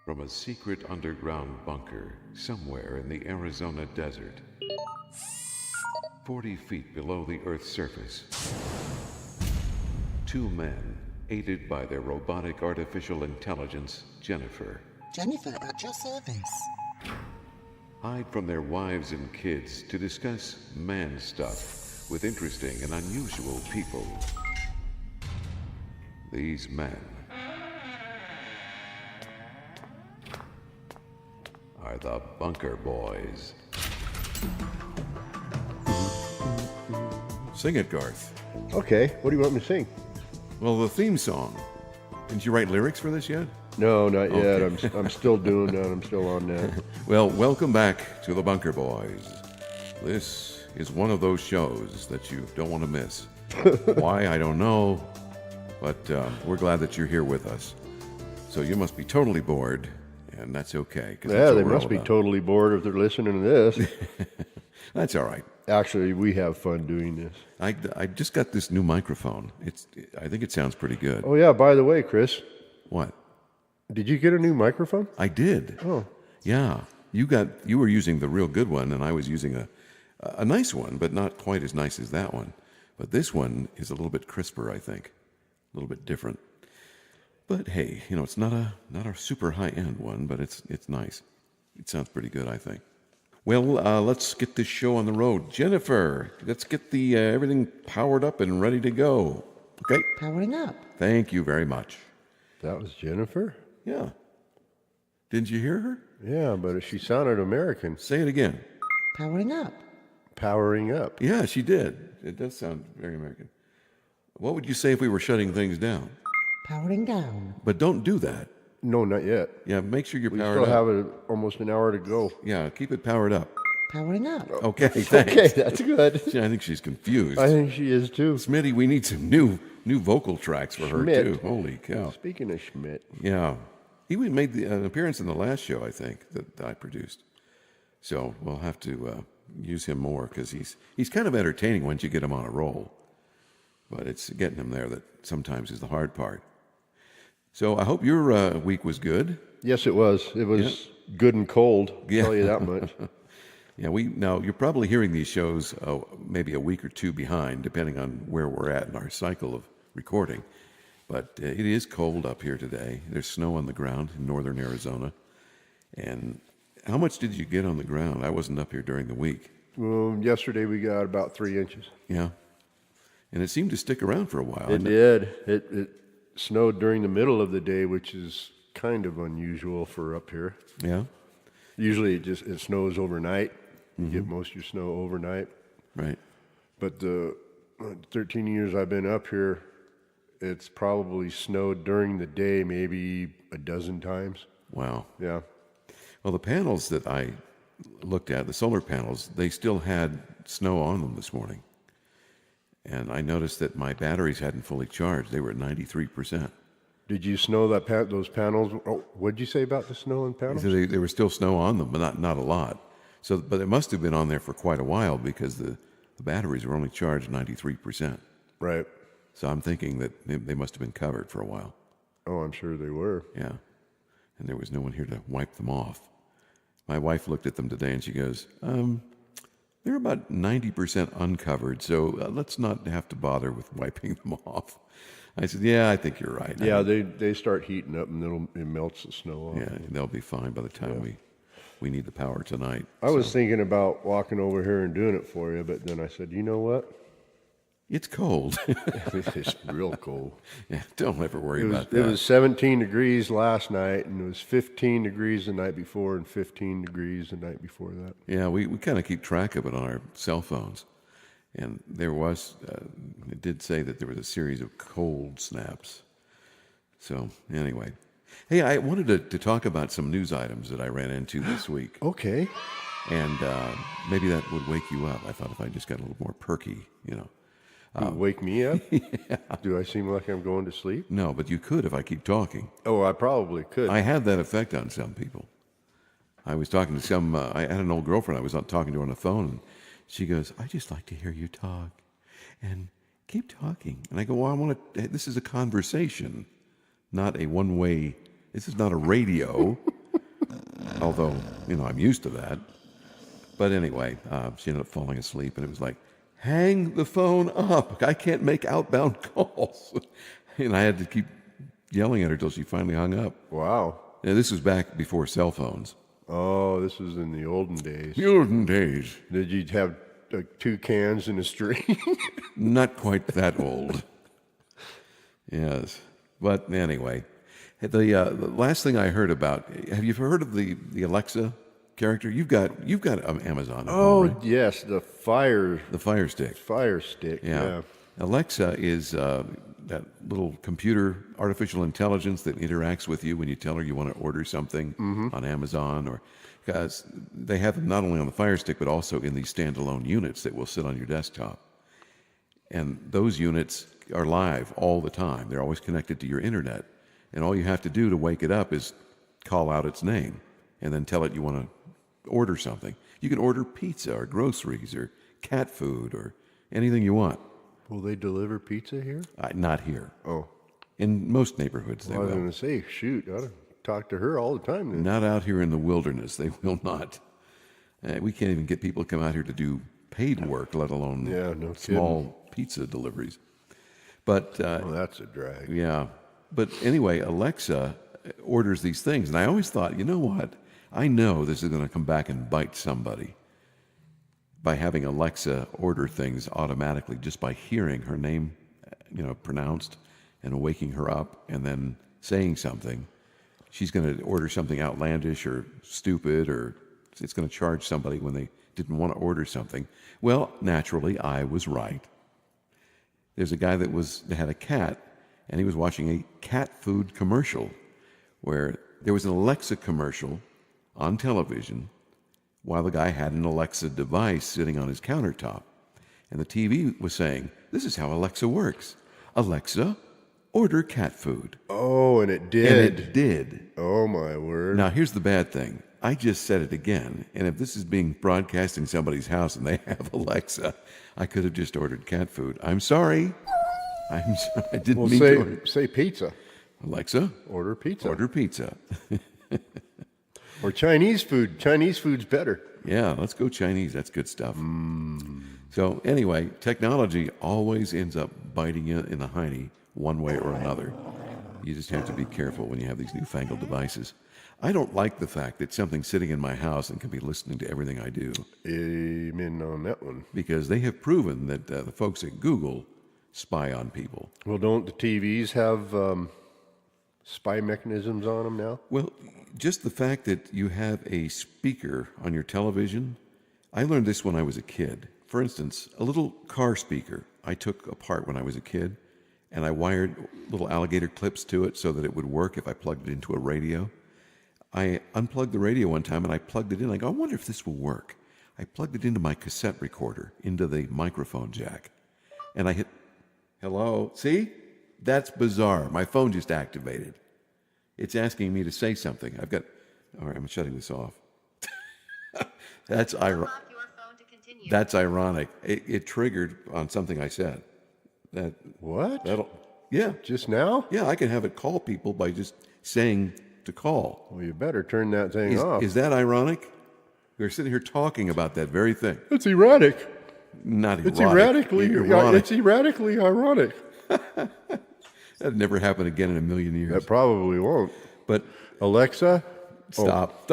From a secret underground bunker somewhere in the Arizona desert, 40 feet below the Earth's surface, two men, aided by their robotic artificial intelligence, Jennifer, Jennifer, at your service. hide from their wives and kids to discuss man stuff with interesting and unusual people. These men are the Bunker Boys. Sing it, Garth. Okay, what do you want me to sing? Well, the theme song. Didn't you write lyrics for this yet? No, not yet. Okay. I'm still doing that. I'm still on that. Well, welcome back to the Bunker Boys. This is one of those shows that you don't want to miss. Why, I don't know, but we're glad that you're here with us. So you must be totally bored, and that's okay. 'Cause Yeah, that's what they we're must all be about. totally bored if they're listening to this. That's all right. Actually, we have fun doing this. I just got this new microphone. I think it sounds pretty good. Oh yeah, by the way, Chris, What? did you get a new microphone? I did. Oh, Yeah, you were using the real good one, and I was using a nice one, but not quite as nice as that one. But this one is a little bit crisper, I think, a little bit different. But hey, it's not a super high end one, but it's nice. It sounds pretty good, I think. Well, let's get this show on the road. Jennifer, let's get the everything powered up and ready to go. Okay. Powering up. Thank you very much. that was Jennifer? Yeah. Didn't you hear her? Yeah, but she sounded American. Say it again. Powering up. Powering up. Yeah, she did. It does sound very American. What would you say if we were shutting things down? Powering down. But don't do that. No, not yet. Yeah, make sure you're We powered still up. have almost an hour to go. Yeah, keep it powered up. Powering up. Okay, thanks. Okay, that's good. See, I think she's confused. I think she is too. Smitty, we need some new vocal tracks for her Schmidt. too. Holy cow! Speaking of Schmidt, Yeah, he made an appearance in the last show, I think, that I produced. So we'll have to use him more because he's kind of entertaining once you get him on a roll. But it's getting him there that sometimes is the hard part. So I hope your week was good. yes, it was. It was good and cold. I'll Yeah. tell you that much. Yeah, now you're probably hearing these shows maybe a week or two behind, depending on where we're at in our cycle of recording. But it is cold up here today. There's snow on the ground in northern Arizona. And how much did you get on the ground? I wasn't up here during the week. Well, yesterday we got about 3 inches. Yeah, and it seemed to stick around for a while. It did. It snowed during the middle of the day, which is kind of unusual for up here. Yeah, Usually it snows overnight. You get most of your snow overnight. right. But the 13 years I've been up here, it's probably snowed during the day maybe a dozen times. Wow. Yeah. Well, the panels that I looked at, the solar panels, they still had snow on them this morning. And I noticed that my batteries hadn't fully charged. They were at 93%. Did you snow those panels? Oh, what'd you say about the snow and panels? So there was still snow on them, but not a lot. So, but it must have been on there for quite a while because the batteries were only charged 93%. Right. So I'm thinking that they must have been covered for a while. Oh, I'm sure they were. Yeah. And there was no one here to wipe them off. My wife looked at them today and she goes, they're about 90% uncovered, so let's not have to bother with wiping them off. I said, yeah, I think you're right. Yeah, they start heating up and it melts the snow off. Yeah, they'll be fine by the time we need the power tonight. I was thinking about walking over here and doing it for you, but then I said, you know what? It's cold. It's real cold. Yeah, don't ever worry It was, about that. it was 17 degrees last night, and it was 15 degrees the night before, and 15 degrees the night before that. Yeah, we kind of keep track of it on our cell phones. And there was, it did say that there was a series of cold snaps. So, anyway. Hey, I wanted to talk about some news items that I ran into this week. Okay. And maybe that would wake you up. I thought if I just got a little more perky, Wake me up? Do I seem like I'm going to sleep? No, but you could if I keep talking. Oh, I probably could. I had that effect on some people. I was talking to I had an old girlfriend I was talking to on the phone, and she goes, I just like to hear you talk, and keep talking. And I go, well, this is a conversation, not a one-way, this is not a radio. although, I'm used to that. But anyway, she ended up falling asleep, and it was like, hang the phone up. I can't make outbound calls. And I had to keep yelling at her till she finally hung up. Wow. And this was back before cell phones. Oh, this was in the olden days. The olden days. Did you have like 2 cans and a string? Not quite that old. Yes. But anyway, the last thing I heard about, have you heard of the Alexa character? You've got Amazon at home, right? Yes, the Fire Stick. Yeah. Alexa is that little computer, artificial intelligence that interacts with you when you tell her you want to order something on Amazon, or because they have them not only on the Fire Stick but also in these standalone units that will sit on your desktop. And those units are live all the time. They're always connected to your internet. And all you have to do to wake it up is call out its name and then tell it you want to order something. You can order pizza or groceries or cat food or anything you want. Will they deliver pizza here? Not here. Oh. In most neighborhoods, they I was will. going to say, shoot, I ought to talk to her all the time then. Not out here in the wilderness. They will not. We can't even get people to come out here to do paid work, let alone no small pizza deliveries. But Well, that's a drag. yeah. But anyway, Alexa orders these things. And I always thought, you know what? I know this is going to come back and bite somebody by having Alexa order things automatically just by hearing her name, pronounced and waking her up and then saying something. She's going to order something outlandish or stupid, or it's going to charge somebody when they didn't want to order something. Well, naturally, I was right. There's a guy that had a cat, and he was watching a cat food commercial where there was an Alexa commercial on television while the guy had an Alexa device sitting on his countertop. And the TV was saying, this is how Alexa works. Alexa, order cat food. Oh, and it did. And it did. Oh, my word. Now, here's the bad thing. I just said it again, and if this is being broadcast in somebody's house and they have Alexa, I could have just ordered cat food. I'm sorry. I'm sorry. I didn't mean to order. Say pizza. Alexa, Order pizza. order pizza. Or Chinese food. Chinese food's better. Yeah, let's go Chinese. That's good stuff. So anyway, technology always ends up biting you in the hiney one way or another. You just have to be careful when you have these newfangled devices. I don't like the fact that something's sitting in my house and can be listening to everything I do, Amen on that one. because they have proven that the folks at Google spy on people. Well, don't the TVs have spy mechanisms on them now? Well, just the fact that you have a speaker on your television, I learned this when I was a kid. For instance, a little car speaker I took apart when I was a kid, and I wired little alligator clips to it so that it would work if I plugged it into a radio. I unplugged the radio one time and I plugged it in. I go, I wonder if this will work. I plugged it into my cassette recorder, into the microphone jack, and I hit, hello, see? That's bizarre. My phone just activated. It's asking me to say something. All right, I'm shutting this off. That's ironic. That's ironic. It triggered on something I said. What? Yeah. Just now? Yeah, I can have it call people by just saying to call. Well, you better turn that thing off. Is that ironic? We're sitting here talking about that very thing. It's erratic. Not erotic. It's erratically ironic. It's erratically ironic. That'd never happen again in a million years. That probably won't. But Alexa, stop.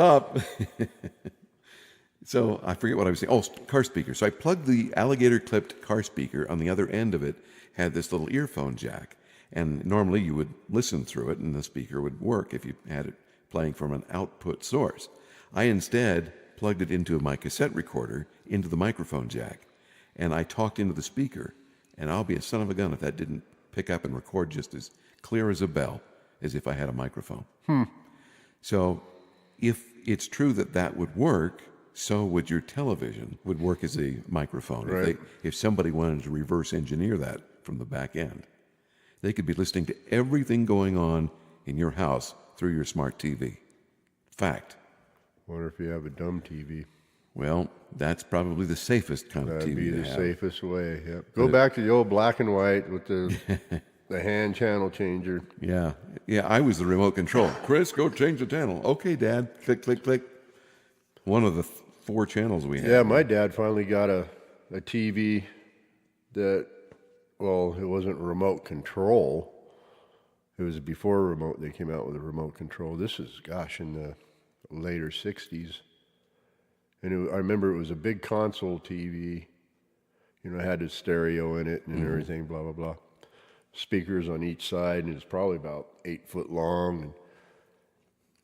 So I forget what I was saying. Oh, car speaker. So I plugged the alligator clipped car speaker. On the other end of it had this little earphone jack. And normally you would listen through it and the speaker would work if you had it playing from an output source. I instead plugged it into my cassette recorder into the microphone jack. And I talked into the speaker. And I'll be a son of a gun if that didn't pick up and record just as clear as a bell as if I had a microphone. So if it's true that that would work, so would your television would work as a microphone. Right. If somebody wanted to reverse engineer that from the back end, they could be listening to everything going on in your house through your smart TV. Fact. Wonder if you have a dumb TV. Well, that's probably the safest kind of That'd TV be to the have. safest way. Yep. Go back to the old black and white with the hand channel changer. Yeah, I was the remote control. Chris, go change the channel. Okay, Dad. Click, click, click. One of the four channels we had. Yeah, my dad finally got a TV that, well, it wasn't remote control. It was before remote. They came out with a remote control. This is, gosh, in the later 60s. And I remember it was a big console TV. You know, it had a stereo in it and everything, blah, blah, blah. Speakers on each side, and it's probably about 8 foot long. And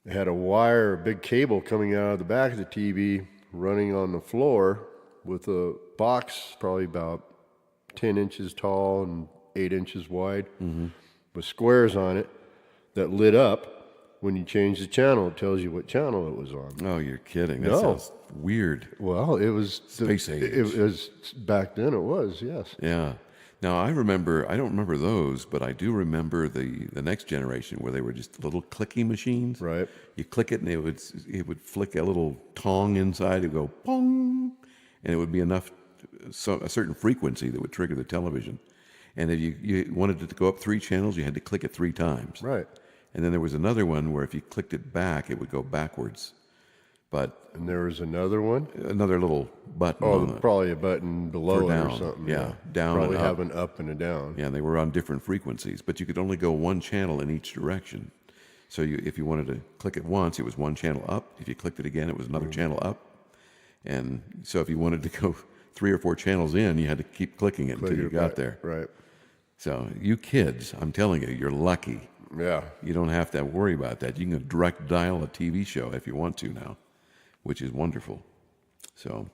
it had a big cable coming out of the back of the TV, running on the floor with a box probably about 10 inches tall and 8 inches wide with squares on it that lit up. When you change the channel, it tells you what channel it was on. Oh, you're kidding. That No. sounds weird. Well, it was Space age. It was back then. It was, yes. Yeah. Now, I don't remember those, but I do remember the next generation where they were just little clicky machines. Right. You click it and it would flick a little tong inside. It would go pong, and it would be enough, a certain frequency that would trigger the television. And if you wanted it to go up 3 channels, you had to click it 3 times. Right. And then there was another one where if you clicked it back, it would go backwards. But And there was another one. another little button Oh, on it. probably a button below For it down. or something. Yeah, down Probably and up. have an up and a down. Yeah, they were on different frequencies, but you could only go one channel in each direction. So if you wanted to click it once, it was one channel up. If you clicked it again, it was another channel up. And so if you wanted to go 3 or 4 channels in, you had to keep clicking it until you got there. Right. So you kids, I'm telling you, you're lucky. Yeah. You don't have to worry about that. You can direct dial a TV show if you want to now, which is wonderful. So,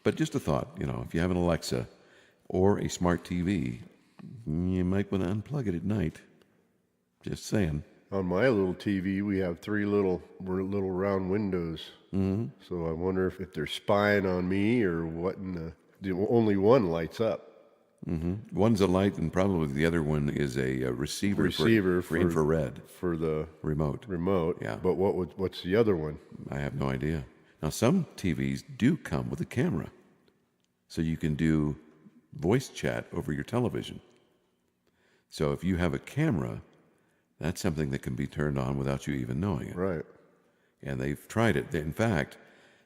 but just a thought, if you have an Alexa or a smart TV, you might want to unplug it at night. Just saying. On my little TV, we have 3 little round windows. Mm-hmm. So I wonder if they're spying on me or what. Only one lights up. Mm-hmm. One's a light, and probably the other one is a receiver for infrared for the remote. Yeah. But what's the other one? I have no idea. Now, some TVs do come with a camera, so you can do voice chat over your television. So if you have a camera, that's something that can be turned on without you even knowing it. Right. And they've tried it. In fact,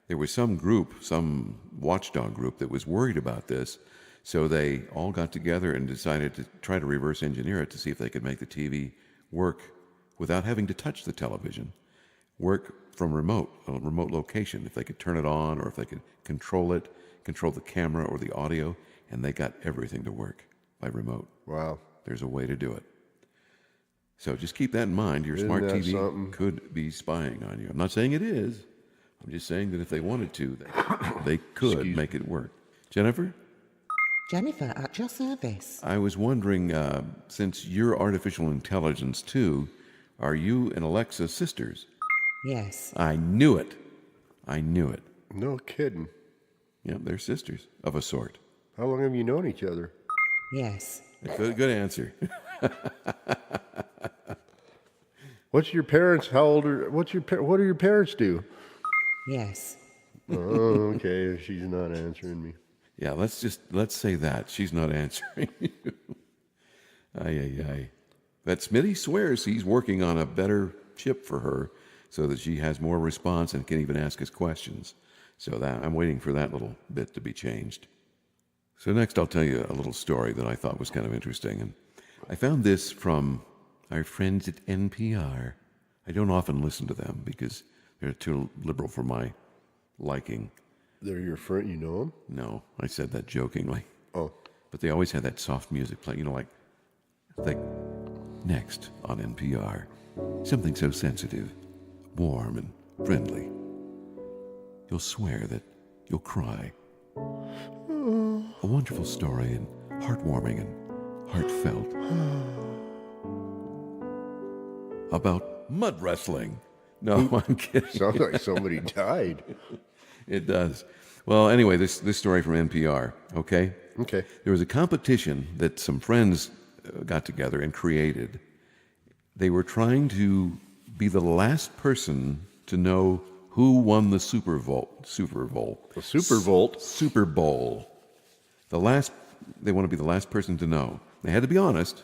there was some watchdog group that was worried about this. So they all got together and decided to try to reverse engineer it to see if they could make the TV work without having to touch the television, work from a remote location, if they could turn it on or if they could control the camera or the audio, and they got everything to work by remote. Wow. There's a way to do it. So just keep that in mind. Your Isn't smart that TV something? could be spying on you. I'm not saying it is. I'm just saying that if they wanted to, they could make it work. Jennifer? Jennifer at your service. I was wondering, since you're artificial intelligence too, are you and Alexa sisters? Yes. I knew it. No kidding. Yeah, they're sisters of a sort. How long have you known each other? Yes. Good answer. What's your parents? What do your parents do? Yes. Oh, okay. She's not answering me. Yeah, let's say that. She's not answering you. Ay. But Smitty swears he's working on a better chip for her so that she has more response and can even ask us questions. So that I'm waiting for that little bit to be changed. So next I'll tell you a little story that I thought was kind of interesting. And I found this from our friends at NPR. I don't often listen to them because they're too liberal for my liking. They're your friend. You know them? No, I said that jokingly. Oh. But they always had that soft music playing, like next on NPR. Something so sensitive, warm, and friendly. You'll swear that you'll cry. A wonderful story and heartwarming and heartfelt. About mud wrestling. No, I'm kidding. Sounds like somebody died. It does. Well, anyway, this story from NPR, okay? Okay. There was a competition that some friends got together and created. They were trying to be the last person to know who won the Super Bowl. The Super Volt. Super Bowl. They want to be the last person to know. They had to be honest,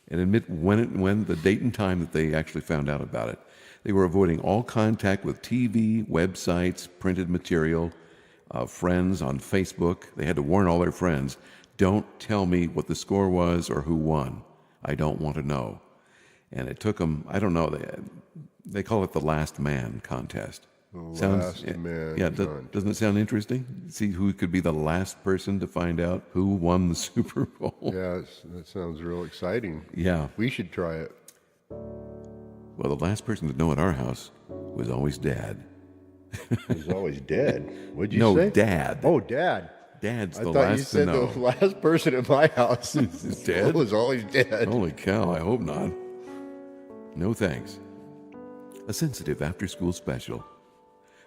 and admit when the date and time that they actually found out about it. They were avoiding all contact with TV, websites, printed material, friends on Facebook. They had to warn all their friends, don't tell me what the score was or who won. I don't want to know. And it took them, I don't know, they call it the last man contest. Last man Yeah, contest. doesn't it sound interesting? See who could be the last person to find out who won the Super Bowl. Yeah, that sounds real exciting. Yeah. We should try it. Well, the last person to know at our house was always Dad. He's always dead. What'd you No, say? Dad. Oh, Dad. Dad's I the thought last you said to know. the last person at my house Is dead? was always dead. Holy cow, I hope not. No thanks. A sensitive after-school special.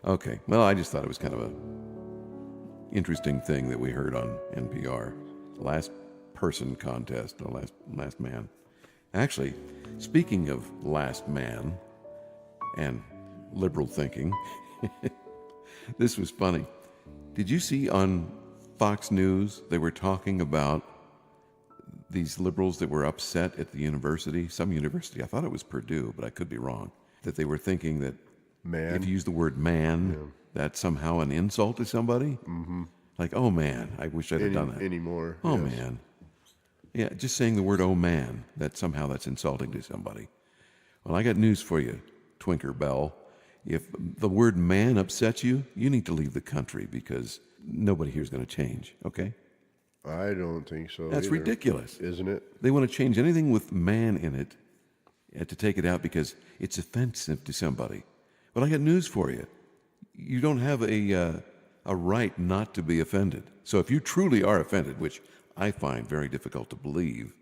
Okay, well, I just thought it was kind of a interesting thing that we heard on NPR. Last person contest, the last man. Actually, speaking of last man and liberal thinking, this was funny. Did you see on Fox News they were talking about these liberals that were upset at the university, some university, I thought it was Purdue, but I could be wrong, that they were thinking that Man. if you use the word man, that's somehow an insult to somebody? Mm-hmm. Like, oh man, I wish I'd have done that. Anymore. Oh yes. man. Yeah, just saying the word oh man, that's insulting to somebody. Well, I got news for you, Twinker Bell. If the word man upsets you, you need to leave the country because nobody here is going to change, okay? I don't think so. That's either. ridiculous. Isn't it? They want to change anything with man in it to take it out because it's offensive to somebody. Well, I got news for you. You don't have a right not to be offended. So if you truly are offended, which I find very difficult to believe,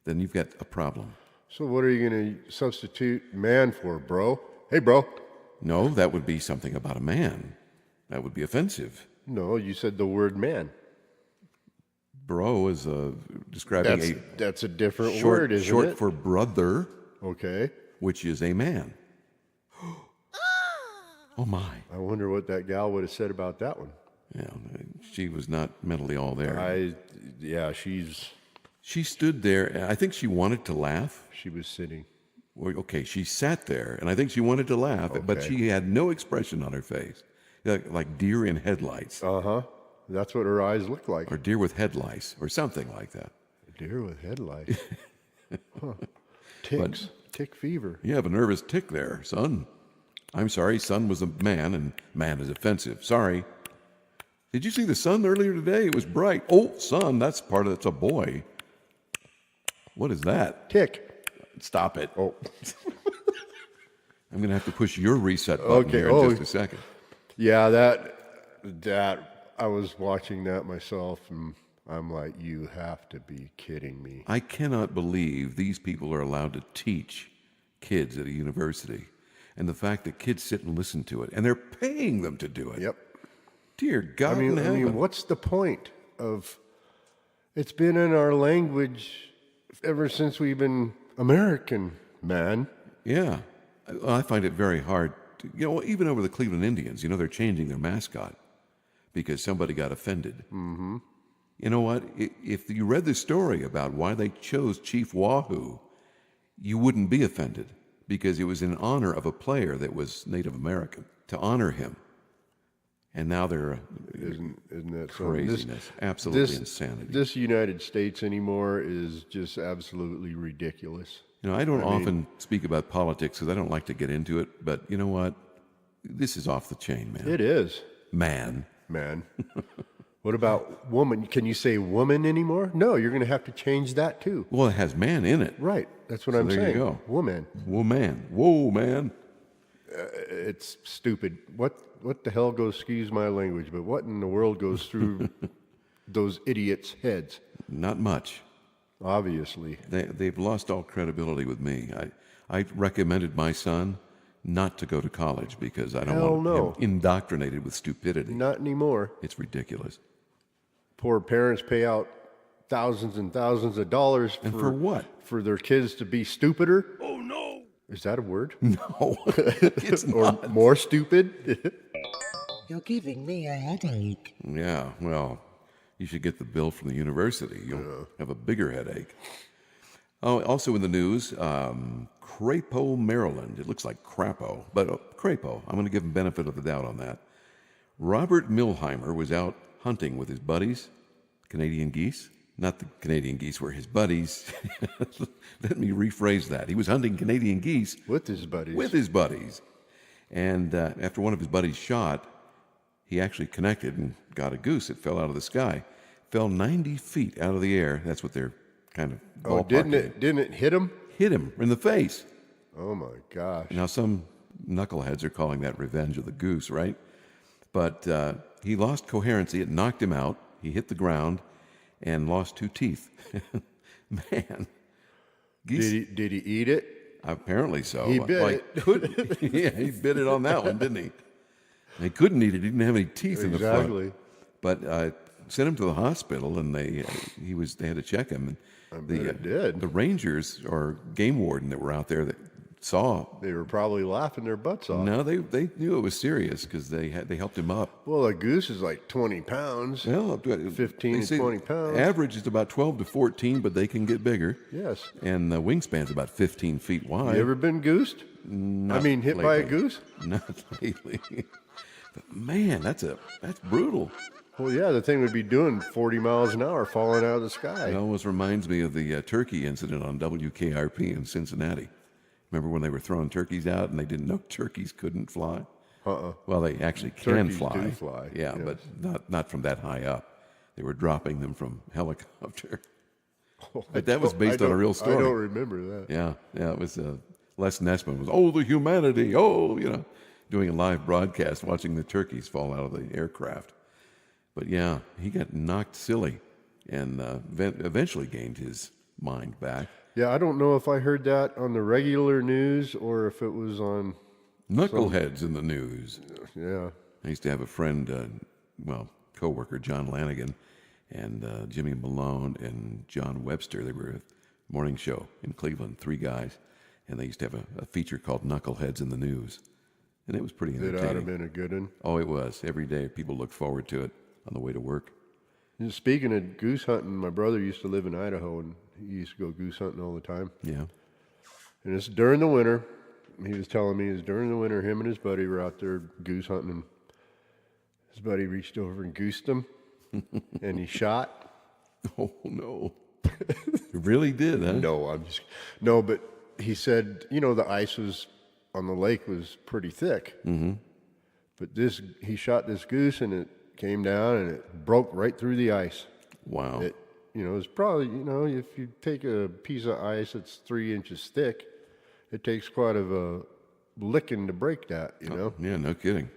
then you've got a problem. So what are you going to substitute man for, bro? Hey, bro. No, that would be something about a man. That would be offensive. No, you said the word man. Bro is describing That's a different short, word, isn't short it? for brother, Okay. which is a man. Oh my. I wonder what that gal would have said about that one. Yeah, she was not mentally all there. Yeah, she stood there. I think she wanted to laugh. was sitting. Well, okay, she sat there, and I think she wanted to laugh, but Okay. she had no expression on her face, like deer in headlights, Uh-huh. That's what her eyes look like. or deer with headlights, or something like that. Deer with headlights. Huh. Ticks. Tick fever. You have a nervous tick there, son. I'm sorry, son was a man, and man is offensive. Sorry. Did you see the sun earlier today? It was bright. Oh, son, that's a boy. What is that? Tick. Stop it. Oh. I'm going to have to push your reset button Okay, here in oh. just a second. Yeah, that I was watching that myself, and I'm like, you have to be kidding me. I cannot believe these people are allowed to teach kids at a university. And the fact that kids sit and listen to it, and they're paying them to do it. Yep. Dear God I in mean, heaven. what's the point of? It's been in our language ever since we've been American, man. Yeah. I find it very hard. Even over the Cleveland Indians, they're changing their mascot because somebody got offended. Mm-hmm. You know what? If you read the story about why they chose Chief Wahoo, you wouldn't be offended because it was in honor of a player that was Native American, to honor him. And now they're Isn't that something? craziness, absolutely insanity. This United States anymore is just absolutely ridiculous. I don't often speak about politics because I don't like to get into it, but you know what? This is off the chain, man. It is, Man. man. What about woman? Can you say woman anymore? No, you're going to have to change that too. Well, it has man in it. Right. That's what I'm there you saying. go. Woman. Whoa, man. Whoa, man. It's stupid. What the hell goes, excuse my language, but what in the world goes through those idiots' heads? Not much. Obviously. They've lost all credibility with me. I recommended my son not to go to college because I don't Hell want no. him indoctrinated with stupidity. Not anymore. It's ridiculous. Poor parents pay out thousands and thousands of dollars And for what? For their kids to be stupider. Oh no. Is that a word? No, it's Or not. more stupid? You're giving me a headache. Yeah, well, you should get the bill from the university. You'll have a bigger headache. Oh, also in the news, Crapo, Maryland. It looks like Crapo, but Crapo. I'm going to give him benefit of the doubt on that. Robert Milheimer was out hunting with his buddies, Canadian geese. Not the Canadian geese were his buddies. Let me rephrase that. He was hunting Canadian geese With his buddies. with his buddies. And after one of his buddies shot, he actually connected and got a goose. It fell out of the sky. Fell 90 feet out of the air. That's what they're kind of Oh, ballparking. didn't it hit him? Hit him in the face. Oh my gosh. Now, some knuckleheads are calling that revenge of the goose, right? But he lost coherency. It knocked him out. He hit the ground and lost 2 teeth. Man. Geese, Did he eat it? apparently so. He bit it. Yeah, he bit it on that one, didn't he? He couldn't eat it. He didn't have any teeth in the front. Exactly. But sent him to the hospital, and they had to check him. And bet it did. The rangers or game warden that were out there that saw. They were probably laughing their butts off. No, they knew it was serious because they helped him up. Well, a goose is like 20 pounds. Well, 15 they to say 20 pounds. Average is about 12 to 14, but they can get bigger. Yes. And the wingspan's about 15 feet wide. You ever been goosed? Hit by a lately. goose? Not lately. But man, that's brutal. Well, yeah, the thing would be doing 40 miles an hour falling out of the sky. It almost reminds me of the turkey incident on WKRP in Cincinnati. Remember when they were throwing turkeys out and they didn't know turkeys couldn't fly? Well, they actually can Turkeys fly. do fly, Yeah, yes. but not from that high up. They were dropping them from helicopter. Oh, But that was based on a real story. I don't remember that. Yeah, it was Les Nessman was, oh, the humanity, doing a live broadcast, watching the turkeys fall out of the aircraft. But yeah, he got knocked silly and eventually gained his mind back. Yeah, I don't know if I heard that on the regular news or if it was on. Knuckleheads in the news. Yeah. I used to have a friend, coworker, John Lanigan, and Jimmy Malone and John Webster. They were a morning show in Cleveland, 3 guys, and they used to have a feature called Knuckleheads in the News. And it was pretty It ought to have entertaining. been a good one. Oh, it was. Every day people looked forward to it on the way to work. And speaking of goose hunting, my brother used to live in Idaho, and he used to go goose hunting all the time. Yeah. And it's during the winter. He was telling me it's during the winter. Him and his buddy were out there goose hunting. And his buddy reached over and goosed him, and he shot. Oh, no. It really did, huh? No, but he said, the ice was on the lake was pretty thick. Mm-hmm. But he shot this goose, and it came down, and it broke right through the ice. Wow. It, it's probably, if you take a piece of ice that's 3 inches thick, it takes quite a licking to break that, Yeah, no kidding.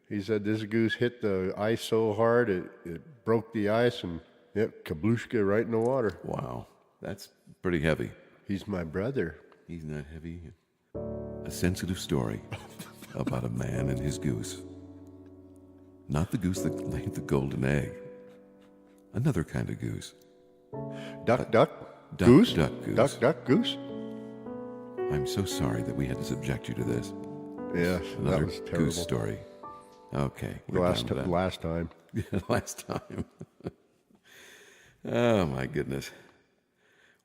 He said this goose hit the ice so hard it broke the ice and kablushka right in the water. Wow. That's pretty heavy. He's my brother. He's not heavy. A sensitive story about a man and his goose. Not the goose that laid the golden egg. Another kind of goose. Duck, duck, goose? duck, goose. Duck, duck, goose? I'm so sorry that we had to subject you to this. Yeah, Another that was terrible. goose story. Okay. we're Last done with that. time. Yeah, last time. Oh, my goodness.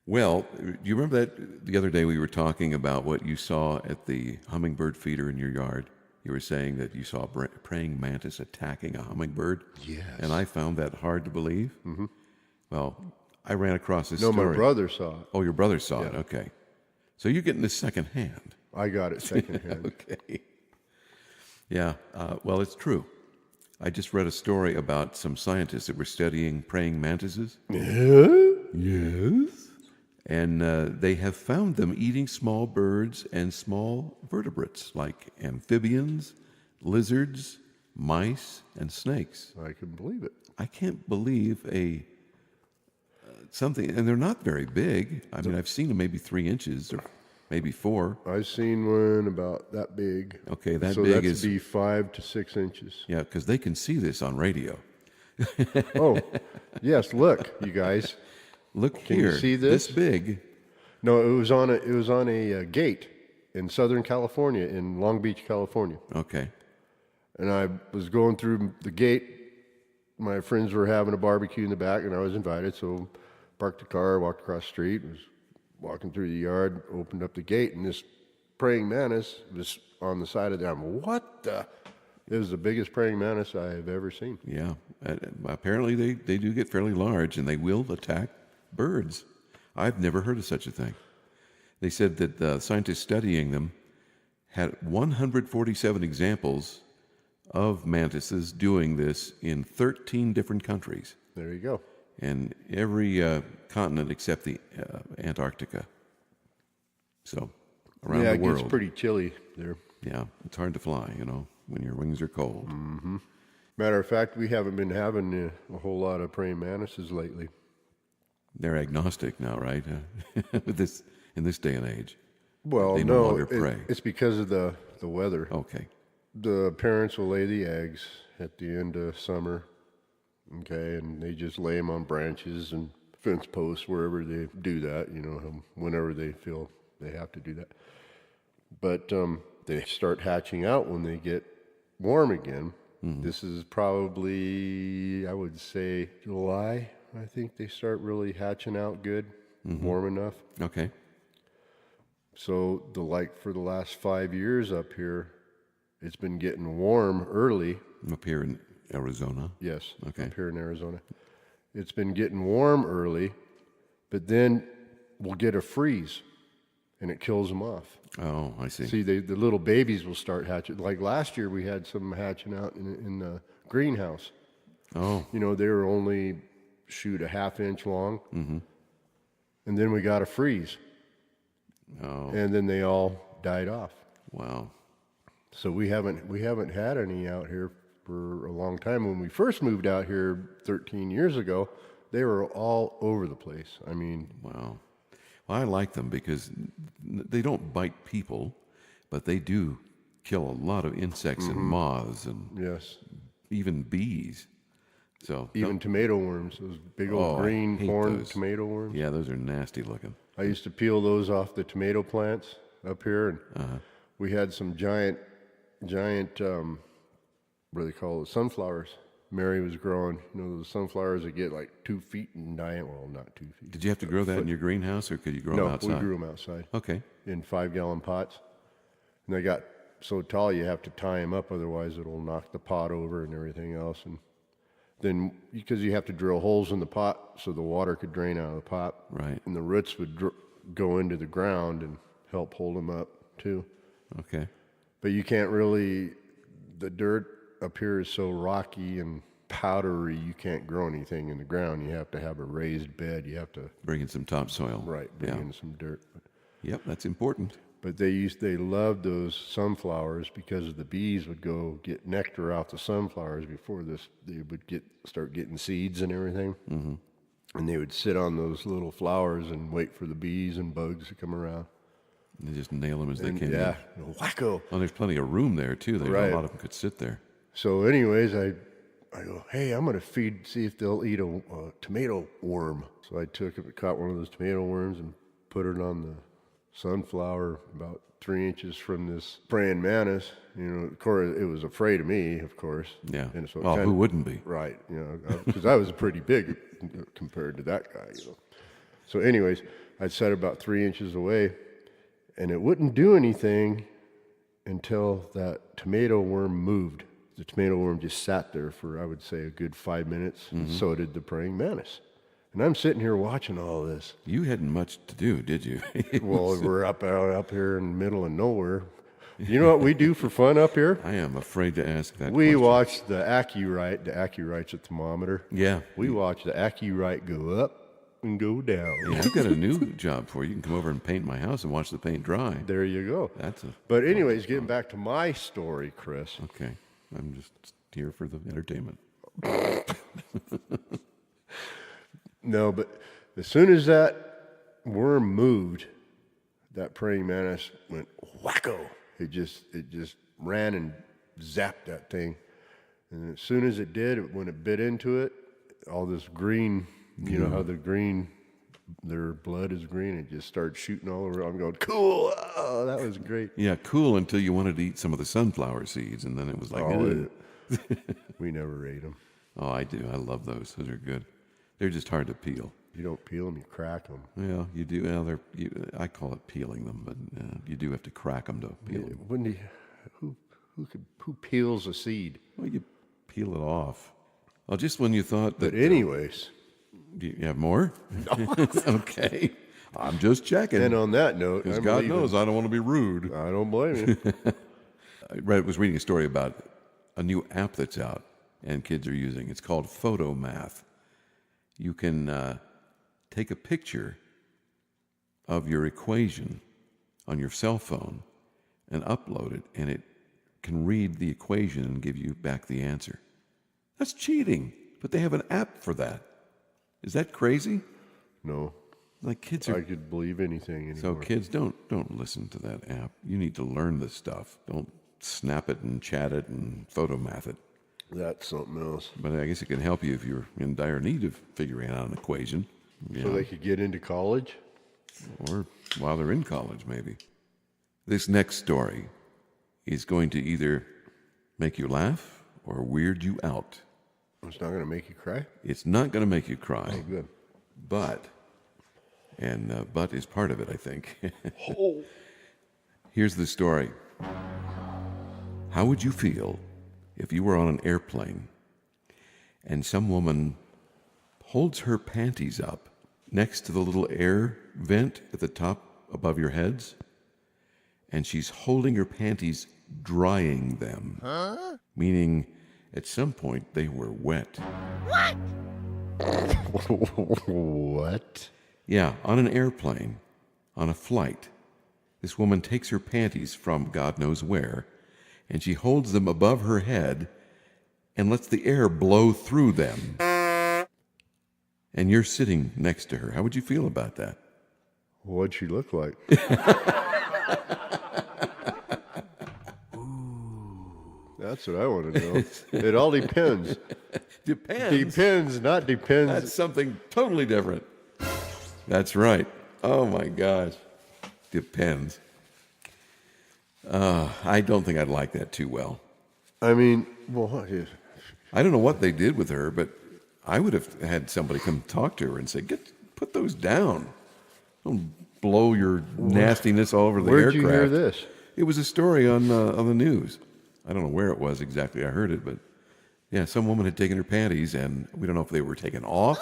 Well, do you remember that the other day we were talking about what you saw at the hummingbird feeder in your yard? You were saying that you saw a praying mantis attacking a hummingbird. Yes. And I found that hard to believe. Mm-hmm. Well, I ran across this No, story. my brother saw it. Oh, your brother saw it. Okay. So you're getting this secondhand. I got it secondhand. Okay. Yeah, well, it's true. I just read a story about some scientists that were studying praying mantises. Yes. And they have found them eating small birds and small vertebrates like amphibians, lizards, mice, and snakes. I can believe it. I can't believe something, and they're not very big. I mean, I've seen them maybe 3 inches or maybe 4. I've seen one about that big. Okay, that so big that's is be 5 to 6 inches. Yeah, because they can see this on radio. Oh, yes. Look, you guys. Look Can here, you see this? big. No, it was on a gate in Southern California, in Long Beach, California. Okay. And I was going through the gate. My friends were having a barbecue in the back, and I was invited. So parked the car, walked across the street, was walking through the yard, opened up the gate, and this praying mantis was on the side of the dam. What the? It was the biggest praying mantis I have ever seen. Yeah. Apparently, they do get fairly large, and they will attack birds. I've never heard of such a thing. They said that scientists studying them had 147 examples of mantises doing this in 13 different countries, There you go. and every continent except the Antarctica. So around Yeah, the it world. gets pretty chilly there. Yeah, it's hard to fly, when your wings are cold. Matter of fact, we haven't been having a whole lot of praying mantises lately. They're agnostic now, right? In this day and age. Well, They no no, longer pray. it's because of the weather. Okay. The parents will lay the eggs at the end of summer, okay, and they just lay them on branches and fence posts wherever they do that, whenever they feel they have to do that. But they start hatching out when they get warm again. This is probably, I would say, July. I think they start really hatching out good, warm enough. Okay. So for the last 5 years up here, it's been getting warm early. Up here in Arizona. Yes, Okay. up here in Arizona. It's been getting warm early, but then we'll get a freeze, and it kills them off. Oh, I see. See, the little babies will start hatching. Like last year, we had some hatching out in the greenhouse. Oh, They were only, a half-inch long, and then we got a freeze, oh, and then they all died off. wow. So we haven't had any out here for a long time. When we first moved out here 13 years ago, they were all over the place. I mean, Wow. Well, I like them because they don't bite people, but they do kill a lot of insects and moths and yes, even bees. So even tomato worms, those big old Oh, I green hate horned those. tomato worms. yeah, those are nasty looking. I used to peel those off the tomato plants up here, and we had some giant, what do they call it? Sunflowers. Mary was growing, those sunflowers that get like 2 feet in diameter. Well, not 2 feet. Did you have to grow that in your greenhouse, or could you grow them No, outside? we grew them outside Okay. in 5-gallon pots. And they got so tall you have to tie them up, otherwise it'll knock the pot over and everything else. And then, because you have to drill holes in the pot so the water could drain out of the pot. Right. And the roots would go into the ground and help hold them up too. Okay. But you can't really, the dirt up here is so rocky and powdery, you can't grow anything in the ground. You have to have a raised bed. You have to, Bring in some topsoil. bring in some dirt. Yep, that's important. But they loved those sunflowers because the bees would go get nectar out the sunflowers before they would start getting seeds and everything. Mm-hmm. And they would sit on those little flowers and wait for the bees and bugs to come around. They just nail them as they And can. yeah, wacko. Oh, there's plenty of room there too. Right. A lot of them could sit there. So anyways, I go, hey, I'm going to see if they'll eat a tomato worm. So I caught one of those tomato worms and put it on the sunflower about 3 inches from this praying mantis. Of course, it was afraid of me, of course. Yeah. And so Well, who wouldn't be? Right, because I was pretty big compared to that guy, So anyways, I set about 3 inches away, and it wouldn't do anything until that tomato worm moved. The tomato worm just sat there for, I would say, a good 5 minutes, and so did the praying mantis. And I'm sitting here watching all this. You hadn't much to do, did you? Well, we're up here in the middle of nowhere. You know what we do for fun up here? I am afraid to ask that We question. watch the AccuRite. The AccuRite's a thermometer. Yeah. We watch the AccuRite go up and go down. Yeah, I've got a new job for you. You can come over and paint my house and watch the paint dry. There you go. That's a But anyways, getting back to my story, Chris. okay. I'm just here for the entertainment. No, but as soon as that worm moved, that praying mantis went wacko. It just ran and zapped that thing. And as soon as it did, when it bit into it, all this green, you know how their blood is green, it just started shooting all over. I'm going, cool. Oh, that was great. Yeah, cool until you wanted to eat some of the sunflower seeds, and then it was like, Oh, "Ugh." we never ate them. Oh, I do. I love those. Those are good. They're just hard to peel. You don't peel them, you crack them. Well, you do. Well, I call it peeling them, but you do have to crack them to peel them. Who peels a seed? Well, you peel it off. Well, just when you thought that. But anyways. Do you have more? No. Okay. I'm just checking. And on that note, because I'm God leaving. knows I don't want to be rude. I don't blame you. I was reading a story about a new app that's out and kids are using. It's called Photomath. You can take a picture of your equation on your cell phone and upload it, and it can read the equation and give you back the answer. That's cheating, but they have an app for that. Is that crazy? No. Like kids are. I could believe anything anymore. So kids, don't listen to that app. You need to learn this stuff. Don't snap it and chat it and photomath it. That's something else. But I guess it can help you if you're in dire need of figuring out an equation. So they could get into college? Or while they're in college, maybe. This next story is going to either make you laugh or weird you out. It's not going to make you cry? It's not going to make you cry. Oh, good. But is part of it, I think. Here's the story. How would you feel if you were on an airplane and some woman holds her panties up next to the little air vent at the top above your heads, and she's holding her panties, drying them? Huh? Meaning, at some point, they were wet. What? Yeah, on an airplane, on a flight, this woman takes her panties from God knows where, and she holds them above her head and lets the air blow through them. And you're sitting next to her. How would you feel about that? What'd she look like? That's what I want to know. It all depends. Depends. Depends, not depends. That's something totally different. That's right. Oh my gosh. Depends. I don't think I'd like that too well. I mean, well, I don't know what they did with her, but I would have had somebody come talk to her and say, put those down. Don't blow your nastiness all over the where'd aircraft. you hear this? It was a story on the news. I don't know where it was exactly. I heard it, but yeah, some woman had taken her panties, and we don't know if they were taken off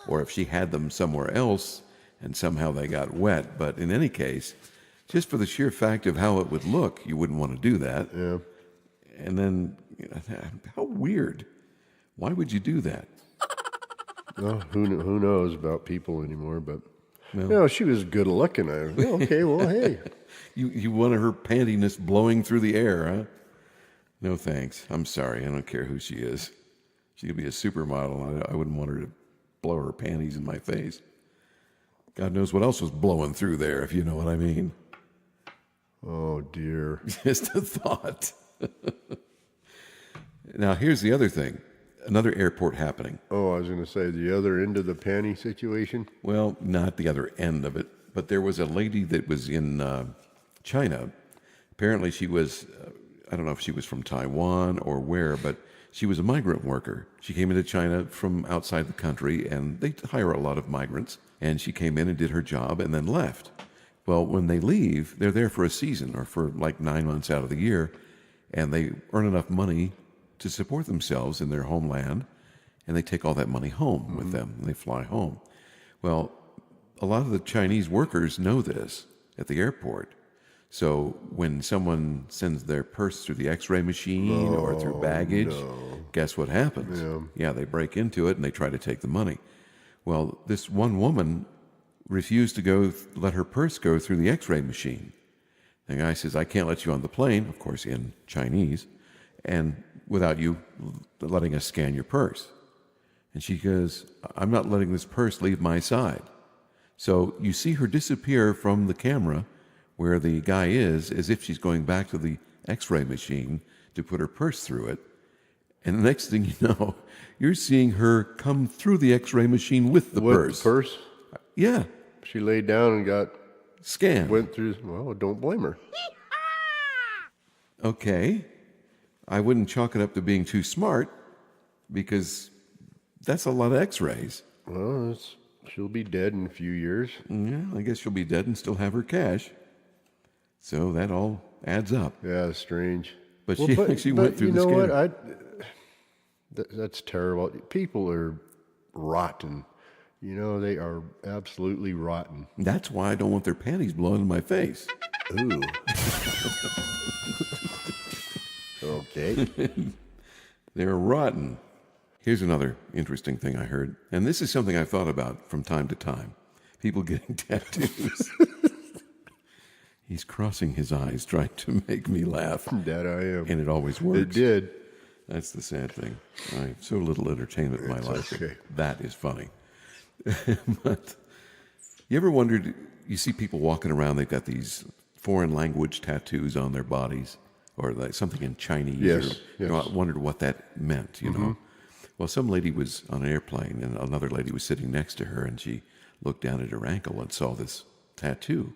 or if she had them somewhere else, and somehow they got wet. But in any case, just for the sheer fact of how it would look, you wouldn't want to do that. Yeah. And then, how weird. Why would you do that? Well, who knows about people anymore, but she was good looking. Okay, well, hey. You wanted her pantiness blowing through the air, huh? No thanks. I'm sorry. I don't care who she is. She could be a supermodel, and I wouldn't want her to blow her panties in my face. God knows what else was blowing through there, if you know what I mean. Oh, dear. Just a thought. Now, here's the other thing. Another airport happening. Oh, I was going to say the other end of the panty situation. Well, not the other end of it, but there was a lady that was in China. Apparently she was, I don't know if she was from Taiwan or where, but she was a migrant worker. She came into China from outside the country, and they hire a lot of migrants. And she came in and did her job and then left. Well, when they leave, they're there for a season or for like 9 months out of the year, and they earn enough money to support themselves in their homeland, and they take all that money home with them, and they fly home. Well, a lot of the Chinese workers know this at the airport. So when someone sends their purse through the x-ray machine or through baggage, guess what happens? Yeah, they break into it and they try to take the money. Well, this one woman refused to let her purse go through the x-ray machine. The guy says, I can't let you on the plane, of course in Chinese, and without you letting us scan your purse. And she goes, I'm not letting this purse leave my side. So you see her disappear from the camera where the guy is, as if she's going back to the x-ray machine to put her purse through it. And the next thing you know, you're seeing her come through the x-ray machine with the purse. With the purse? Yeah. She laid down and got scanned. Went through. Well, don't blame her. Okay. I wouldn't chalk it up to being too smart, because that's a lot of x-rays. Well, it's she'll be dead in a few years. Yeah, I guess she'll be dead and still have her cash. So that all adds up. Yeah, strange. But she actually went through you the know scanner. what? That's terrible. People are rotten. You know, they are absolutely rotten. That's why I don't want their panties blowing in my face. Ooh. Okay. They're rotten. Here's another interesting thing I heard, and this is something I've thought about from time to time. People getting tattoos. He's crossing his eyes trying to make me laugh. That I am. And it always works. It did. That's the sad thing. I have so little entertainment in my It's life. okay. That is funny. But you ever wondered, you see people walking around, they've got these foreign language tattoos on their bodies, or like something in Chinese. Yes, Or, you know, yes. I wondered what that meant, you know. Well, some lady was on an airplane, and another lady was sitting next to her, and she looked down at her ankle and saw this tattoo.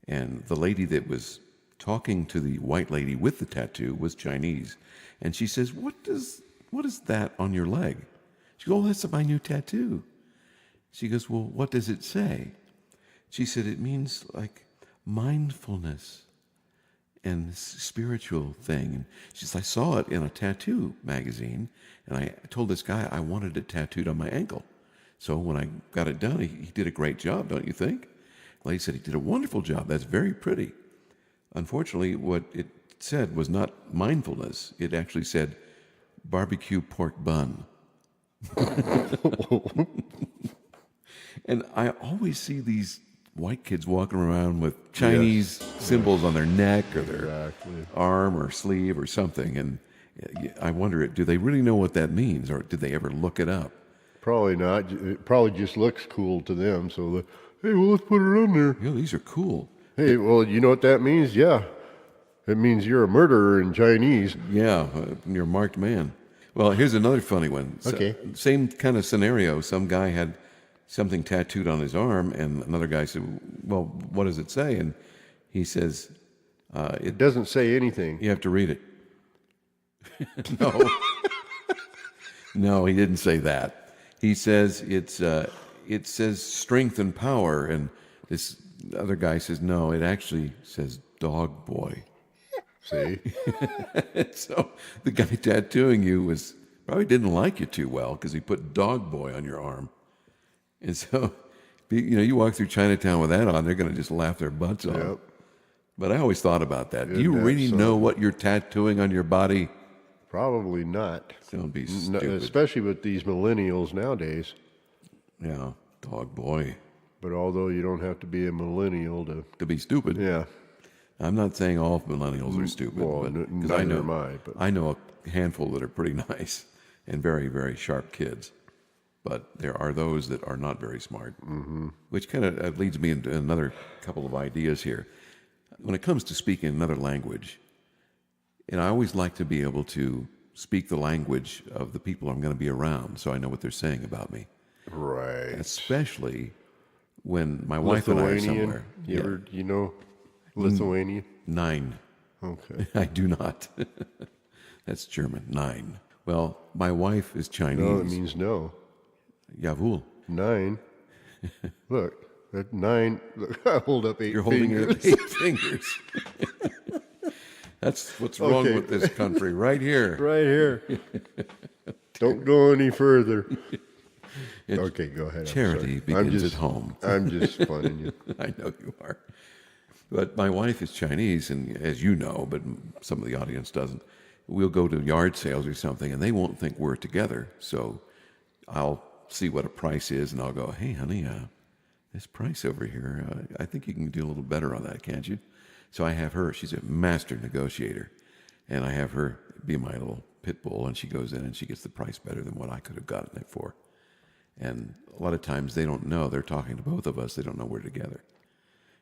And the lady that was talking to the white lady with the tattoo was Chinese. And she says, what is that on your leg? She goes, oh, that's my new tattoo. She goes, well, what does it say? She said, it means like mindfulness and this spiritual thing. And she says, I saw it in a tattoo magazine, and I told this guy I wanted it tattooed on my ankle. So when I got it done, he did a great job, don't you think? The lady said, he did a wonderful job. That's very pretty. Unfortunately, what it said was not mindfulness. It actually said barbecue pork bun. And I always see these white kids walking around with Chinese symbols on their neck or their arm or sleeve or something. And I wonder, do they really know what that means, or did they ever look it up? Probably not. It probably just looks cool to them. So, hey, well, let's put it on there. You know, these are cool. Hey, well, you know what that means? Yeah. It means you're a murderer in Chinese. Yeah, you're a marked man. Well, here's another funny one. Okay. Same kind of scenario. Some guy had something tattooed on his arm, and another guy said, well, what does it say? And he says, It doesn't say anything. you have to read it. No. No, he didn't say that. He says it says strength and power, and this other guy says, no, it actually says dog boy. See? So the guy tattooing you probably didn't like you too well because he put dog boy on your arm. And so, you walk through Chinatown with that on, they're going to just laugh their butts off. Yep. But I always thought about that. Do Isn't you that really so? know what you're tattooing on your body? Probably not. Don't be No, stupid. especially with these millennials nowadays. Yeah, dog boy. But although you don't have to be a millennial To be stupid. yeah. I'm not saying all millennials are stupid. Well, but, 'cause neither am I, but- I know a handful that are pretty nice and very, very sharp kids. But there are those that are not very smart, which kind of leads me into another couple of ideas here. When it comes to speaking another language, I always like to be able to speak the language of the people I'm going to be around, so I know what they're saying about me. Right. Especially when my wife and I are somewhere. You know Lithuanian? 9. Okay. I do not. That's German. 9. Well, my wife is Chinese. No, it means no. Jawohl. 9. Look, that 9. Look, I hold up 8 You're holding fingers. your 8 fingers. That's what's wrong Okay. with this country, right here. Right here. Don't go any further. It's Okay, go ahead. I'm charity sorry. I'm begins just- at home. I'm just funning you. I know you are. But my wife is Chinese, and as you know, but some of the audience doesn't, we'll go to yard sales or something, and they won't think we're together. So I'll see what a price is, and I'll go, hey, honey, this price over here, I think you can do a little better on that, can't you? So I have her, she's a master negotiator, and I have her be my little pit bull, and she goes in and she gets the price better than what I could have gotten it for. And a lot of times they don't know, they're talking to both of us, they don't know we're together.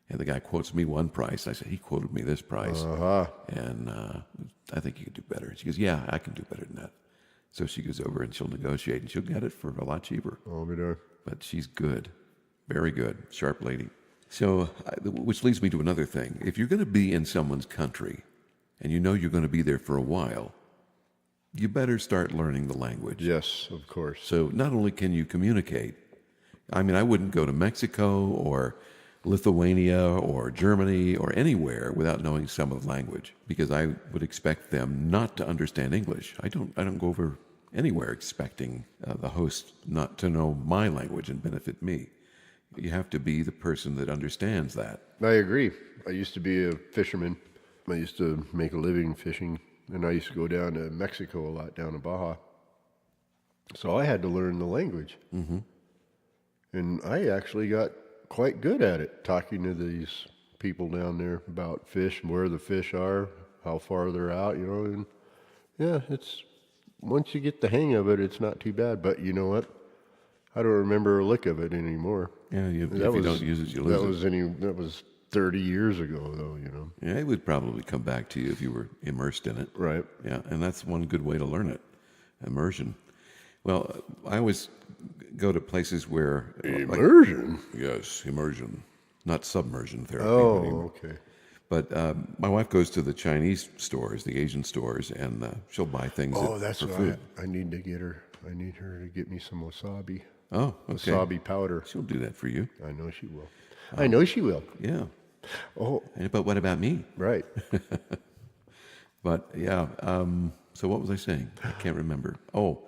And the guy quotes me one price. I said, he quoted me this price. And I think you could do better. She goes, yeah, I can do better than that. So she goes over and she'll negotiate, and she'll get it for a lot cheaper. I'll be darned. But she's good. Very good. Sharp lady. So, which leads me to another thing. If you're going to be in someone's country and you know you're going to be there for a while, you better start learning the language. Yes, of course. So not only can you communicate, I mean, I wouldn't go to Mexico or Lithuania or Germany or anywhere without knowing some of the language, because I would expect them not to understand English. I don't go over anywhere expecting the host not to know my language and benefit me. You have to be the person that understands that. I agree. I used to be a fisherman. I used to make a living fishing, and I used to go down to Mexico a lot, down to Baja. So I had to learn the language. Mm-hmm. And I actually got quite good at it, talking to these people down there about fish, where the fish are, how far they're out, and yeah, it's, once you get the hang of it, it's not too bad. But you know what? I don't remember a lick of it anymore. Yeah, if you don't use it, you lose it. That was 30 years ago, though, Yeah, it would probably come back to you if you were immersed in it. Right. Yeah, and that's one good way to learn it, immersion. Well, I always go to places where... Immersion? Yes, immersion. Not submersion therapy. Oh, okay. But my wife goes to the Chinese stores, the Asian stores, and she'll buy things That's for what food. I need to get her. I need her to get me some wasabi. Oh, okay. Wasabi powder. She'll do that for you. I know she will. I know she will. Yeah. Oh, But what about me? right. But yeah, so what was I saying? I can't remember. Oh,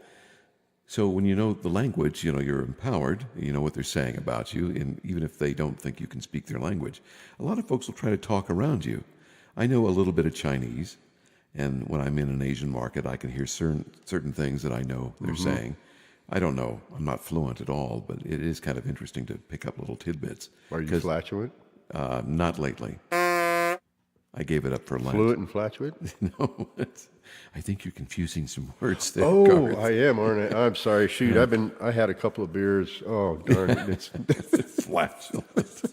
so when you know the language, you're empowered, you know what they're saying about you, and even if they don't think you can speak their language, a lot of folks will try to talk around you. I know a little bit of Chinese, and when I'm in an Asian market, I can hear certain things that I know they're saying. I don't know. I'm not fluent at all, but it is kind of interesting to pick up little tidbits. Are you flatulent? Not lately. I gave it up for Lent. Fluent and flatulent? No, I think you're confusing some words there. Oh, Garth. I am, aren't I? I'm sorry. Shoot, I had a couple of beers. Oh, darn it. It's Flatulent.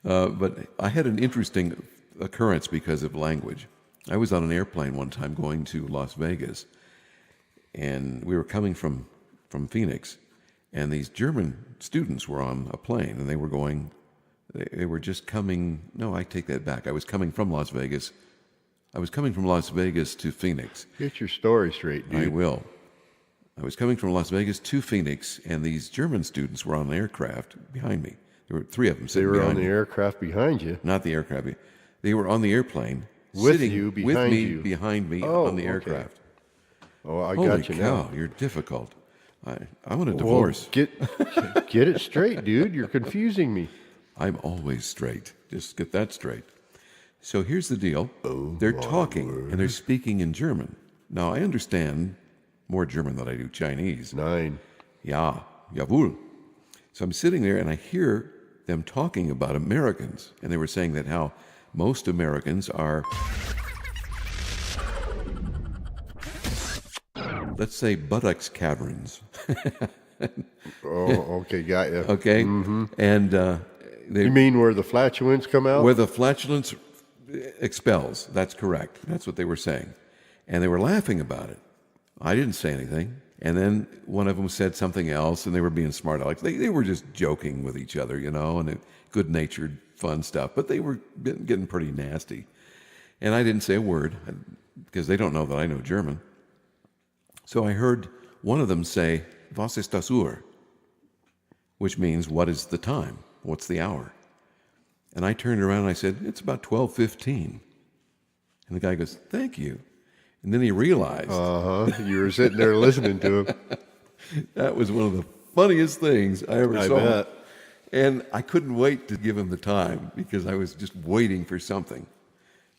But I had an interesting occurrence because of language. I was on an airplane one time going to Las Vegas, and we were coming from Phoenix, and these German students were on a plane, and they were just coming. No, I take that back. I was coming from Las Vegas to Phoenix. Get your story straight, dude. I will. I was coming from Las Vegas to Phoenix, and these German students were on an aircraft behind me. There were three of them They sitting were behind on the me. aircraft behind you. Not the aircraft. They were on the airplane, With sitting you, with behind me you. behind me Oh, on the okay. aircraft. Oh, I Holy got you cow, now. you're difficult. I want a Well, divorce. get it straight, dude. You're confusing me. I'm always straight. Just get that straight. So here's the deal. They're talking, and they're speaking in German. Now, I understand more German than I do Chinese. 9. Ja, jawohl. So I'm sitting there, and I hear them talking about Americans. And they were saying that how most Americans are, let's say, buttocks caverns. Oh, okay, got you. Okay? And You mean where the flatulence come out? where the flatulence expels. That's correct. That's what they were saying. And they were laughing about it. I didn't say anything. And then one of them said something else, and they were being smart Alex. They were just joking with each other, and good-natured, fun stuff. But they were getting pretty nasty. And I didn't say a word, because they don't know that I know German. So I heard one of them say, "Was ist das Uhr?" which means, what is the time? What's the hour? And I turned around and I said, "It's about 12:15. And the guy goes, "Thank you." And then he realized You were sitting there listening to him. that was one of the funniest things I ever I saw. bet. And I couldn't wait to give him the time because I was just waiting for something.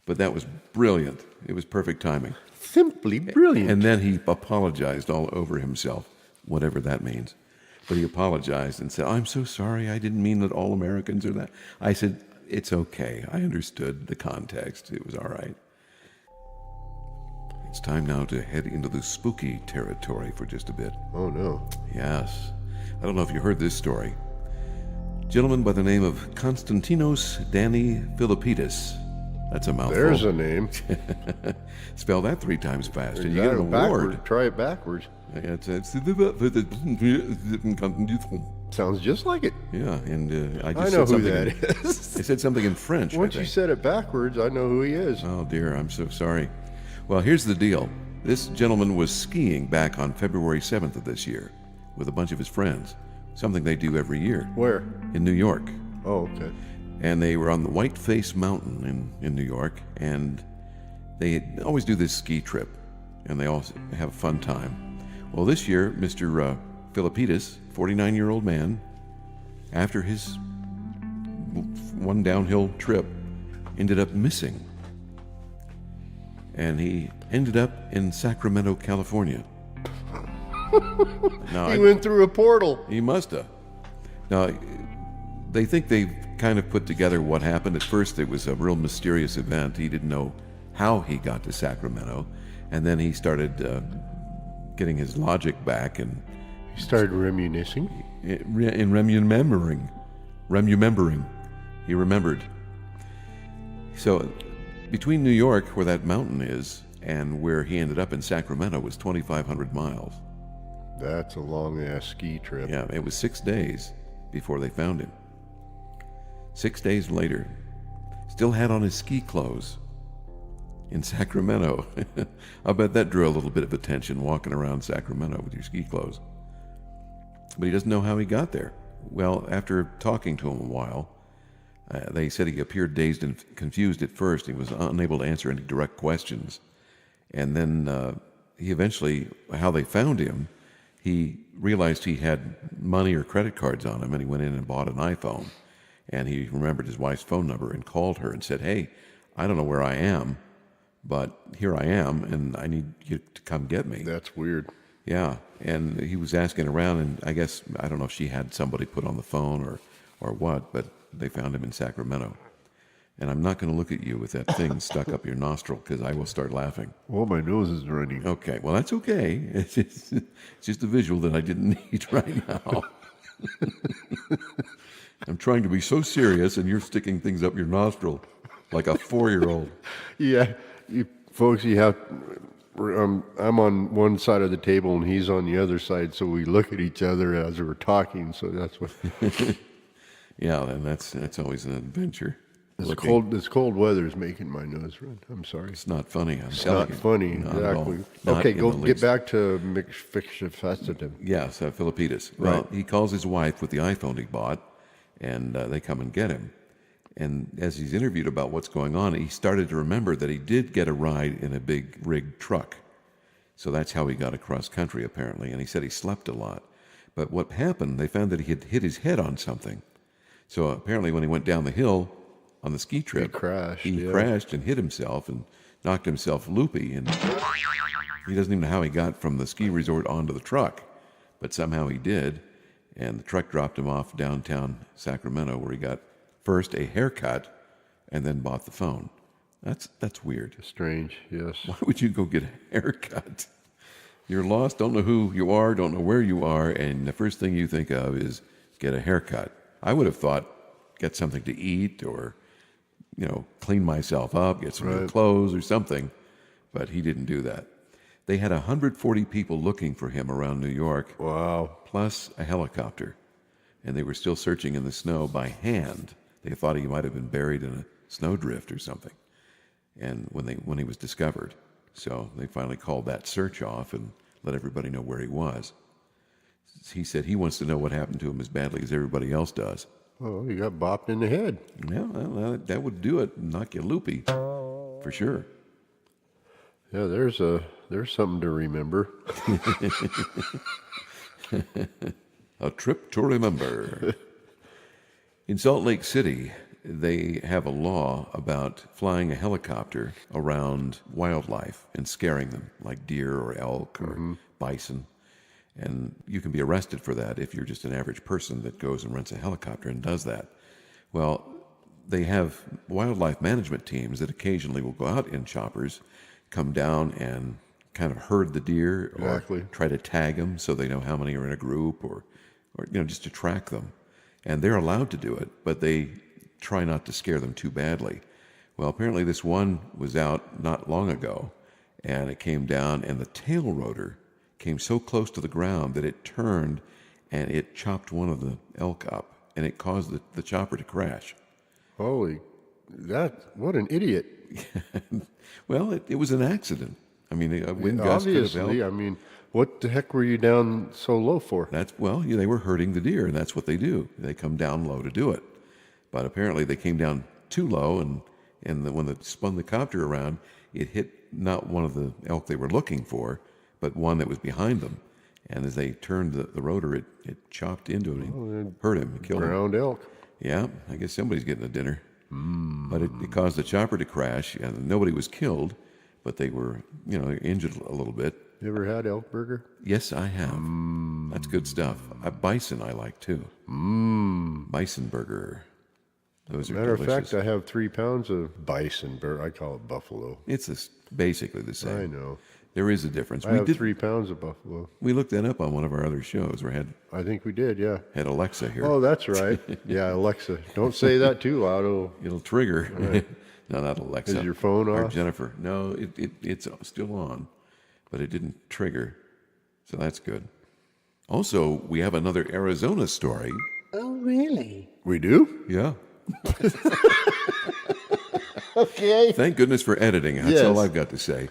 But that was brilliant. It was perfect timing. Simply brilliant. And then he apologized all over himself, whatever that means. But he apologized and said, "I'm so sorry. I didn't mean that all Americans are that." I said, "It's okay. I understood the context. It was all right." It's time now to head into the spooky territory for just a bit. Oh, no. Yes. I don't know if you heard this story. Gentleman by the name of Konstantinos Danny Philippidis. That's a mouthful. There's a name. Spell that 3 times fast, and you Got get it an backward. award. Try it backwards. It's Sounds just like it. yeah, and I I just know said who something. that is. I said something in French. I Once you think. said it backwards, I know who he is. Oh dear, I'm so sorry. Well, here's the deal. This gentleman was skiing back on February 7th of this year with a bunch of his friends. something they do every year Where? in New York. Oh, okay. And they were on the Whiteface Mountain in New York, and they always do this ski trip, and they always have a fun time. Well, this year, Mr. Philippidis, 49-year-old man, after his one downhill trip, ended up missing. And he ended up in Sacramento, California. Now, He went through a portal. he must have. Now, they think they've kind of put together what happened. At first, it was a real mysterious event. He didn't know how he got to Sacramento. And then he started getting his logic back and He started reminiscing. in remembering. He remembered. So, between New York, where that mountain is, and where he ended up in Sacramento was 2,500 miles. That's a long-ass ski trip. Yeah, it was 6 days before they found him. 6 days later, still had on his ski clothes in Sacramento. I bet that drew a little bit of attention, walking around Sacramento with your ski clothes. But he doesn't know how he got there. Well, after talking to him a while, they said he appeared dazed and confused at first. He was unable to answer any direct questions. And then he eventually, how they found him, he realized he had money or credit cards on him, and he went in and bought an iPhone. And he remembered his wife's phone number and called her and said, "Hey, I don't know where I am, but here I am, and I need you to come get me." That's weird. Yeah, and he was asking around, and I guess, I don't know if she had somebody put on the phone or what, but they found him in Sacramento. And I'm not going to look at you with that thing stuck up your nostril, because I will start laughing. Well, my nose is running. Okay, well, that's okay. It's just a visual that I didn't need right now. I'm trying to be so serious, and you're sticking things up your nostril like a 4-year-old. Yeah, you folks, you have. I'm on one side of the table and he's on the other side, so we look at each other as we're talking. So that's what. Yeah, and that's always an adventure. This cold weather is making my nose run. I'm sorry. It's not funny. It's not funny. Not at all. Exactly. Not Okay, in go the get least. back to McFixifestative. Yes, Philippidis. Well, Right. he calls his wife with the iPhone he bought, and they come and get him. And as he's interviewed about what's going on, he started to remember that he did get a ride in a big rigged truck. So that's how he got across country, apparently. And he said he slept a lot. But what happened, they found that he had hit his head on something. So apparently when he went down the hill on the ski trip, he yeah. crashed and hit himself and knocked himself loopy. And he doesn't even know how he got from the ski resort onto the truck. But somehow he did. And the truck dropped him off downtown Sacramento, where he got first a haircut and then bought the phone. That's weird. Strange, yes. Why would you go get a haircut? You're lost, don't know who you are, don't know where you are, and the first thing you think of is get a haircut. I would have thought get something to eat, or clean myself up, get some new Right. clothes or something. But he didn't do that. They had 140 people looking for him around New York, Wow. plus a helicopter. And they were still searching in the snow by hand. They thought he might have been buried in a snowdrift or something. And when he was discovered. So they finally called that search off and let everybody know where he was. He said he wants to know what happened to him as badly as everybody else does. Oh, you got bopped in the head. Yeah, well, that would do it, knock you loopy, for sure. Yeah, there's something to remember. A trip to remember. In Salt Lake City, they have a law about flying a helicopter around wildlife and scaring them, like deer or elk or bison. And you can be arrested for that if you're just an average person that goes and rents a helicopter and does that. Well, they have wildlife management teams that occasionally will go out in choppers, come down and kind of herd the deer, Exactly. or try to tag them so they know how many are in a group, or just to track them. And they're allowed to do it, but they try not to scare them too badly. Well, apparently this one was out not long ago, and it came down, and the tail rotor came so close to the ground that it turned and it chopped one of the elk up, and it caused the chopper to crash. What an idiot. Well, it was an accident. I mean, a wind gust could have helped. Obviously, I mean, what the heck were you down so low for? They were herding the deer, and that's what they do. They come down low to do it. But apparently they came down too low, and when they spun the copter around, it hit not one of the elk they were looking for, but one that was behind them. And as they turned the rotor, it chopped into it and hurt him, and killed him. Ground elk. Yeah, I guess somebody's getting a dinner. But it caused the chopper to crash, and nobody was killed, but they were, injured a little bit. You ever had elk burger? Yes, I have. That's good stuff. Bison I like too. Bison burger. Those are Matter delicious. of fact, I have 3 pounds of bison burger. I call it buffalo. It's basically the same. I know. There is a difference. I have 3 pounds of buffalo. We looked that up on one of our other shows. We I think we did, yeah. had Alexa here. Oh, that's right. Yeah, Alexa. Don't say that too loud. It'll trigger. No, not Alexa. Is your phone Or off? Jennifer. No, it's still on, but it didn't trigger. So that's good. Also, we have another Arizona story. Oh, really? We do? Yeah. Okay. Thank goodness for editing. That's Yes. all I've got to say.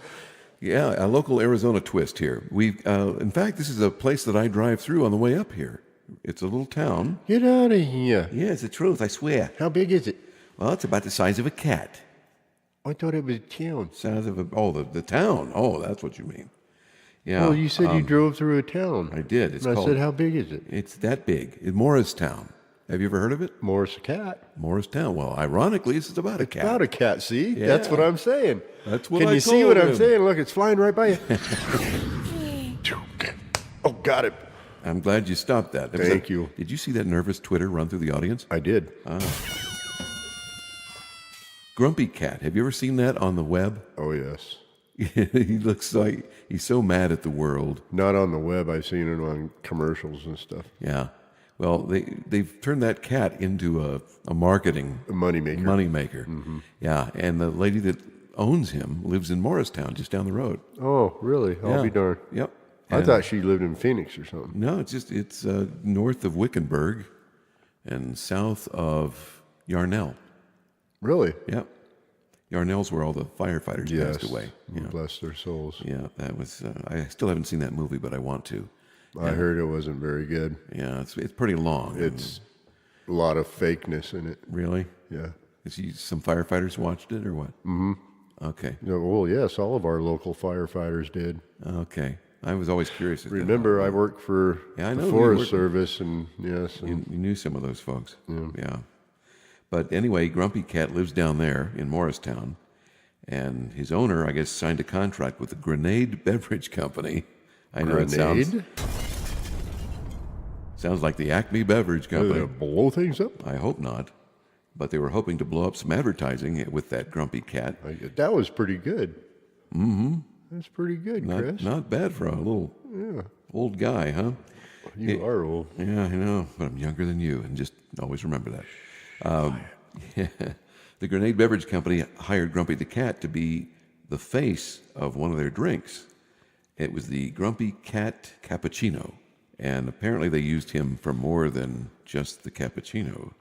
Yeah, a local Arizona twist here. In fact, this is a place that I drive through on the way up here. It's a little town. Get out of here. Yeah, it's the truth, I swear. How big is it? Well, it's about the size of a cat. I thought it was a town. Size of the town. Oh, that's what you mean. Yeah. Oh, you said you drove through a town. I did. It's and I called- said, how big is it? It's that big. It's Morristown. Have you ever heard of it? Morris a cat. Morristown. Well, ironically, it's about a cat. About a cat, see? Yeah. That's what I'm saying. That's what Can I you see told what I'm him. saying? Look, it's flying right by you. Oh, got it. I'm glad you stopped that. Thank you. Did you see that nervous Twitter run through the audience? I did. Grumpy Cat. Have you ever seen that on the web? Oh, yes. He looks like he's so mad at the world. Not on the web. I've seen it on commercials and stuff. Yeah. Well, they've turned that cat into a marketing A moneymaker. moneymaker. Yeah, and the lady that owns him lives in Morristown, just down the road. Oh, really? I'll Yeah. be darned. Yep. I And- thought she lived in Phoenix or something. No, it's north of Wickenburg and south of Yarnell. Really? Yep. Yarnell's where all the firefighters Yes. passed away. Yeah. Bless their souls. Yeah, that was. I still haven't seen that movie, but I want to. I heard it wasn't very good. Yeah, it's pretty long. It's a lot of fakeness in it. Really. Yeah. Some firefighters watched it or what? Mm-hmm. Okay. No, well, yes, all of our local firefighters did. Okay. I was always curious. As to Remember, I worked for Yeah, I the know you Forest worked- Service, and yes, and You knew some of those folks. Yeah. But anyway, Grumpy Cat lives down there in Morristown, and his owner, I guess, signed a contract with the Grenade Beverage Company. I know it Grenade. sounds like the Acme Beverage They're Company. gonna blow things up. I hope not. But they were hoping to blow up some advertising with that Grumpy Cat. That was pretty good. Mm-hmm. That's pretty good, Chris. Not bad for a little old guy, huh? You are old. Yeah, I know, but I'm younger than you, and just always remember that. Yeah. The Grenade Beverage Company hired Grumpy the Cat to be the face of one of their drinks. It was the Grumpy Cat Cappuccino, and apparently they used him for more than just the cappuccino.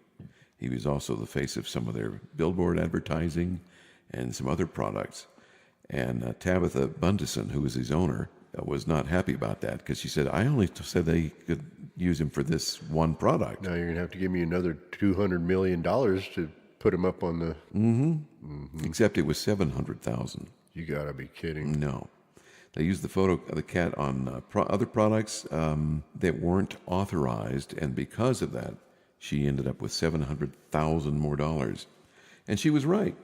He was also the face of some of their billboard advertising and some other products. And Tabitha Bundison, who was his owner, was not happy about that because she said, I only said they could use him for this one product. Now you're gonna have to give me another $200 million to put him up on the. Except it was $700,000. You gotta be kidding. No. They used the photo of the cat on other products that weren't authorized, and because of that, she ended up with $700,000 more dollars. And she was right.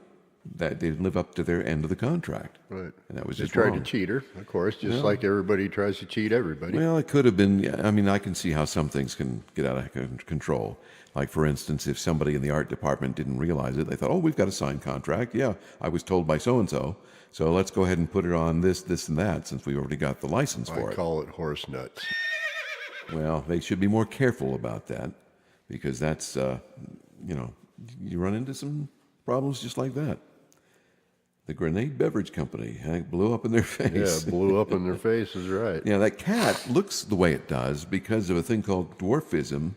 That they didn't live up to their end of the contract. Right. And that was They just tried wrong. to cheat her, of course, just like everybody tries to cheat everybody. Well, it could have been. I mean, I can see how some things can get out of control. Like, for instance, if somebody in the art department didn't realize it, they thought, oh, we've got a signed contract. Yeah, I was told by so-and-so. So let's go ahead and put it on this, and that, since we already got the license for I it. call it horse nuts. Well, they should be more careful about that because that's, you run into some problems just like that. The Grenade Beverage Company blew up in their Yeah, face. it blew up in their faces, right? Yeah, that cat looks the way it does because of a thing called dwarfism,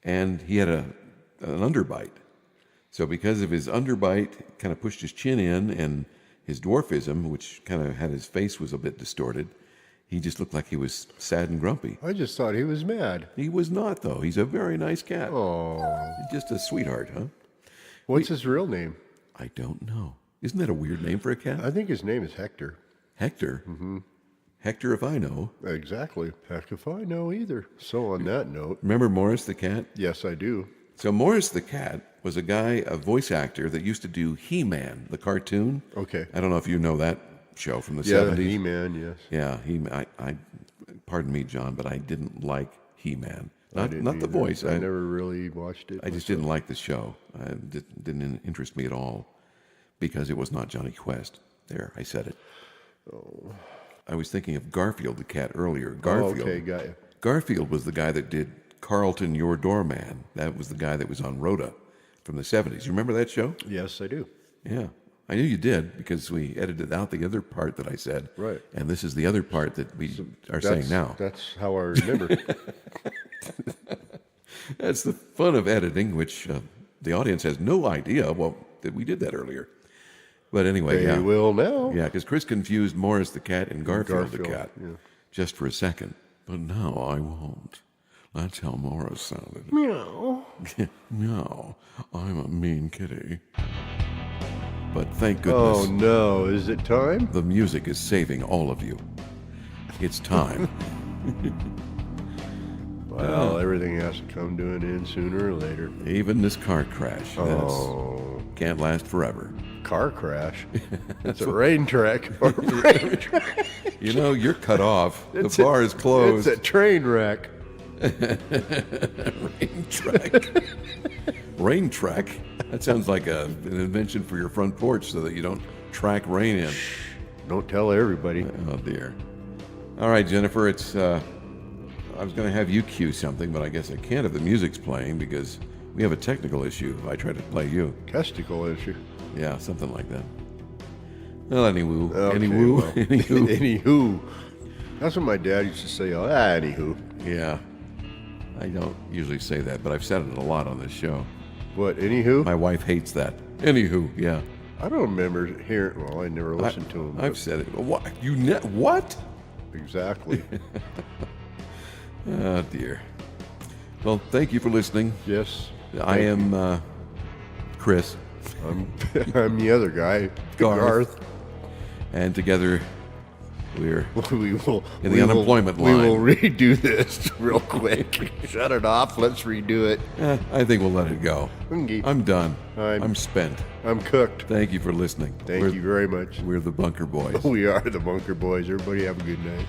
and he had an underbite. So because of his underbite, kind of pushed his chin in, and his dwarfism, which kind of had his face was a bit distorted, he just looked like he was sad and grumpy. I just thought he was mad. He was not, though. He's a very nice cat. Oh, Just a sweetheart, huh? what's his real name? I don't know. Isn't that a weird name for a cat? I think his name is Hector. Hector? Mm-hmm. Hector, if I know. Exactly. Heck if I know either. So on that note, Remember Morris the cat? yes, I do. So Morris the cat was a guy, a voice actor that used to do He-Man, the cartoon. Okay. I don't know if you know that show from the Yeah, 70s. He-Man, yes. Yeah, I pardon me, John, but I didn't like He-Man. I Not didn't the either. voice. I never really watched it. I just didn't like the show. It didn't interest me at all because it was not Johnny Quest. There, I said it. Oh. I was thinking of Garfield the cat earlier. Garfield. Oh, okay, got you. Garfield was the guy that did Carlton, Your Doorman. That was the guy that was on Rhoda from the 70s. You remember that show? Yes, I do. Yeah. I knew you did because we edited out the other part that I said. Right. And this is the other part that we are saying now. That's how I remember. That's the fun of editing, which the audience has no idea, that we did that earlier. But anyway, They yeah. will now. Yeah, because Chris confused Morris the cat and Garfield the Garfield, cat yeah. just for a second. But now I won't. That's how Morris sounded. Meow. No, I'm a mean kitty. But thank Oh goodness no, is it time? the music is saving all of you. It's time. Well, everything has to come to an end sooner or later. Even this car crash. Oh, Can't last forever. car crash. It's a rain track. Or rain track. You know, you're cut off. The It's bar is closed. It's a train wreck. Rain track. Rain track? That sounds like an invention for your front porch so that you don't track rain in. Don't tell everybody. Oh, dear. All right, Jennifer, it's... I was going to have you cue something, but I guess I can't if the music's playing because we have a technical issue if I try to play you. Testicle issue. Yeah, something like that. Well, anywho. Okay, Anywho. well, Anywho. anywho. That's what my dad used to say. Oh, anywho. Yeah. I don't usually say that, but I've said it a lot on this show. What, anywho? My wife hates that. Anywho, yeah. I don't remember hearing. Well, I never listened to him. I've said it. What? What? Exactly. Oh, dear. Well, thank you for listening. Yes. I am Chris. I'm the other guy, Garth. And together we're We will In the unemployment We will line. redo this real quick. Shut it off. Let's redo it. I think we'll let it go. Okay. I'm done. I'm- I'm spent. I'm cooked. Thank you for listening. Thank you very much. We're the Bunker Boys. We are the Bunker Boys. Everybody have a good night.